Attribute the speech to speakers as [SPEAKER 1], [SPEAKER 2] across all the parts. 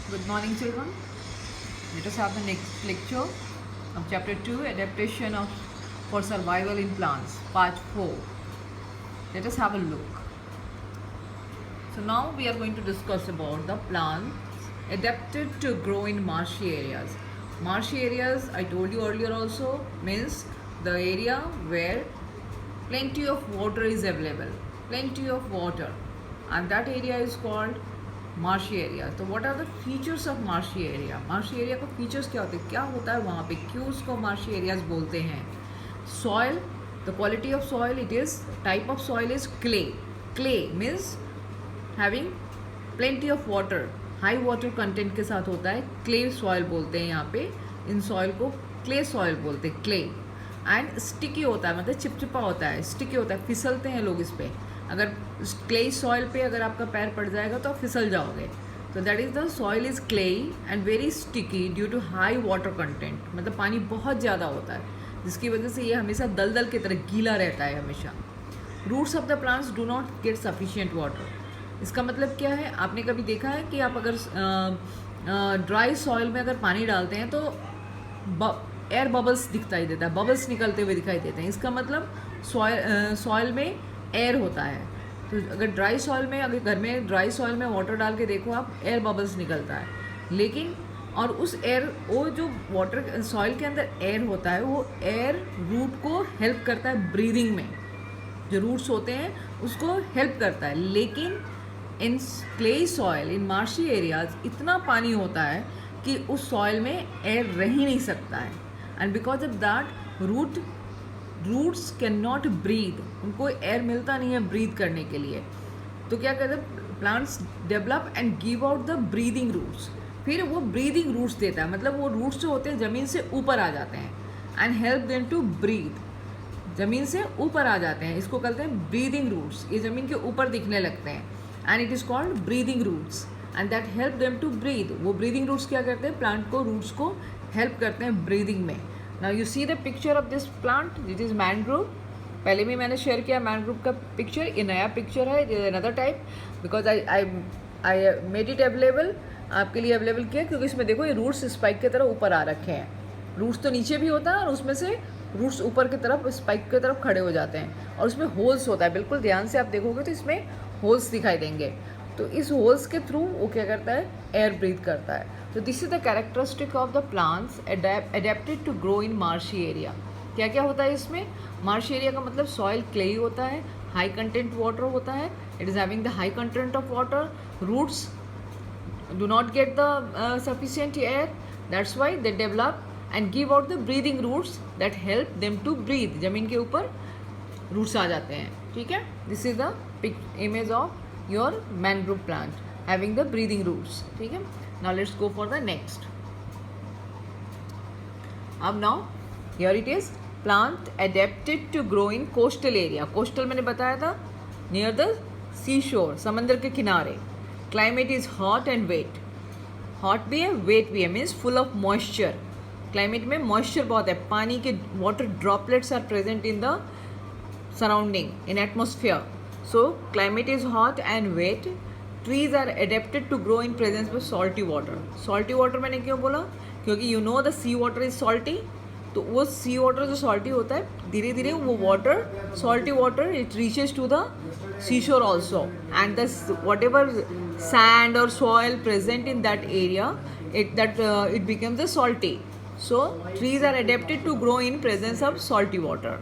[SPEAKER 1] Good morning, children. Let us have the next lecture of chapter 2, adaptation of for survival in plants, part 4. Let us have a look. So now we are going to discuss about the plants adapted to grow in marshy areas. Marshy areas, I told you earlier also, means the area where plenty of water is available, plenty of water, and that area is called marshy area. तो what are the features of marshy area? Marshy area का features क्या होते हैं, क्या होता है वहाँ पे, क्यों उसको मार्शी एरियाज बोलते हैं? Soil, the quality of soil, it is type of soil is clay. Clay means having plenty of water, high water content के साथ होता है. क्ले सॉइल बोलते हैं यहाँ पे, इन सॉइल को क्ले सॉइल बोलते हैं, क्ले. एंड स्टिकी होता है, मतलब चिपचिपा होता है, स्टिकी होता है, फिसलते हैं लोग इस पर. अगर क्ले सॉइल पे अगर आपका पैर पड़ जाएगा तो आप फिसल जाओगे. तो that is the soil is clayey and very sticky due to high water content, मतलब पानी बहुत ज़्यादा होता है, जिसकी वजह से ये हमेशा दलदल की तरह गीला रहता है हमेशा. Roots of the plants do not get sufficient water. इसका मतलब क्या है? आपने कभी देखा है कि आप अगर ड्राई सॉइल में अगर पानी डालते हैं तो एयर बबल्स दिखाई देता है, बबल्स निकलते हुए दिखाई देते हैं. इसका मतलब सॉइल में एयर होता है. तो अगर ड्राई सॉइल में, अगर घर में ड्राई सॉइल में वाटर डाल के देखो आप, एयर बबल्स निकलता है. लेकिन और उस एयर, वो जो वाटर सॉइल के अंदर एयर होता है, वो एयर रूट को हेल्प करता है ब्रीदिंग में. जो रूट्स होते हैं उसको हेल्प करता है. लेकिन इन क्ले सॉइल, इन मार्शी एरियाज इतना पानी होता है कि उस सॉइल में एयर रह ही नहीं सकता है. And because of that roots can not breathe, उनको एयर मिलता नहीं है ब्रीथ करने के लिए. तो क्या कहते हैं, plants develop and give out the breathing roots. फिर वो ब्रीदिंग रूट्स देता है, मतलब वो रूट्स जो होते हैं ज़मीन से ऊपर आ जाते हैं and help them to breathe. ज़मीन से ऊपर आ जाते हैं, इसको कहते हैं ब्रीदिंग रूट्स. ये ज़मीन के ऊपर दिखने लगते हैं and it is called breathing roots and that help them to breathe. वो ब्रीदिंग रूट्स क्या करते हैं, प्लांट को, रूट्स को हेल्प करते हैं ब्रीदिंग में. Now you see the picture of this plant, it is mangrove. पहले भी मैंने शेयर किया मैनग्रोव का पिक्चर. ये नया पिक्चर है, another type, because I made it available, आपके लिए अवेलेबल किया, क्योंकि इसमें देखो ये रूट्स स्पाइक की तरह ऊपर आ रखे हैं. रूट्स तो नीचे भी होता है और उसमें से रूट्स ऊपर की तरफ स्पाइक की तरफ खड़े हो जाते हैं और उसमें होल्स होता है. बिल्कुल ध्यान से आप देखोगे तो इसमें होल्स दिखाई देंगे. तो इस होल्स के थ्रू वो क्या करता है, एयर ब्रीथ करता है. तो this is the characteristic of the plants adapted to grow in marshy area. क्या क्या होता है इसमें? मार्शी एरिया का मतलब सॉइल क्लेई होता है, हाई कंटेंट वाटर होता है, it is having the high content of water. Roots do not get the sufficient air, that's why they develop and give out the breathing roots that help them to breathe. ज़मीन के ऊपर roots आ जाते हैं. ठीक है, this is the image of your mangrove plant having the breathing roots. ठीक है, now let's go for the next. अब now here it is plant adapted to grow in coastal area. Coastal मैंने बताया था, नियर द सी शोर, समंदर के किनारे. Climate is hot and wet. Hot भी है, वेट भी है, means full of moisture. Climate में मॉइस्चर बहुत है, पानी के water droplets are present in the surrounding in atmosphere. So climate is hot and wet. Trees are adapted to grow in presence of salty water. Salty water मैंने क्यों बोला? क्योंकि you know the sea water is salty. तो वो sea water जो salty होता है, धीरे धीरे वो water, salty water, it reaches to the seashore also, and the whatever sand or soil present in that area, it becomes the salty. So trees are adapted to grow in presence of salty water.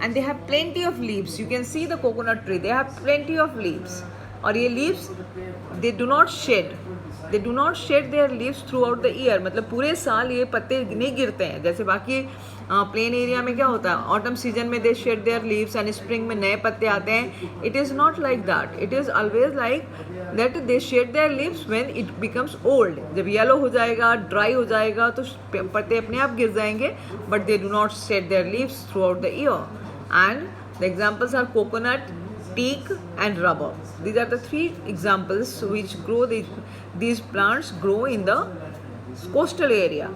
[SPEAKER 1] And they have plenty of leaves. You can see the coconut tree, they have plenty of leaves. और ये leaves they do not shed their leaves throughout the year. मतलब पूरे साल ये पत्ते नहीं गिरते हैं, जैसे बाकी प्लेन एरिया में क्या होता है, ऑटम सीजन में they shed their leaves and spring में नए पत्ते आते हैं. It is not like that. It is always like that they shed their leaves when it becomes old. जब येलो हो जाएगा, ड्राई हो जाएगा, तो पत्ते अपने आप गिर जाएंगे, but they do not shade their leaves through out the year. And the examples are coconut, teak and rubber. These are the three examples which grow, these plants grow in the coastal area.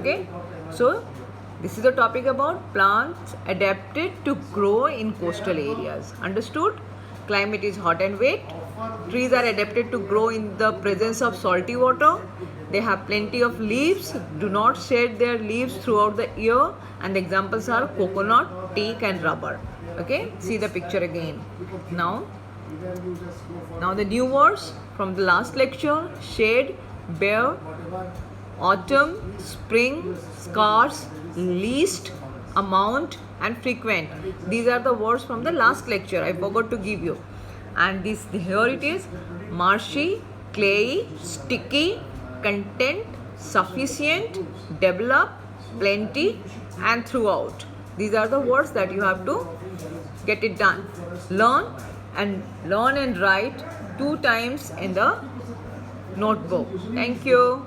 [SPEAKER 1] Okay, so this is the topic about plants adapted to grow in coastal areas. Understood? Climate is hot and wet. Trees are adapted to grow in the presence of salty water. They have plenty of leaves, do not shed their leaves throughout the year, and the examples are coconut, teak and rubber. Okay, see the picture again. Now the new words from the last lecture: shade, bare, autumn, spring, scarce, least, amount and frequent. These are the words from the last lecture. I forgot to give you. And this here it is: marshy, clayey, sticky, content, sufficient, develop, plenty and throughout. These are the words that you have to get it done. Learn and write 2 times in the notebook. Thank you.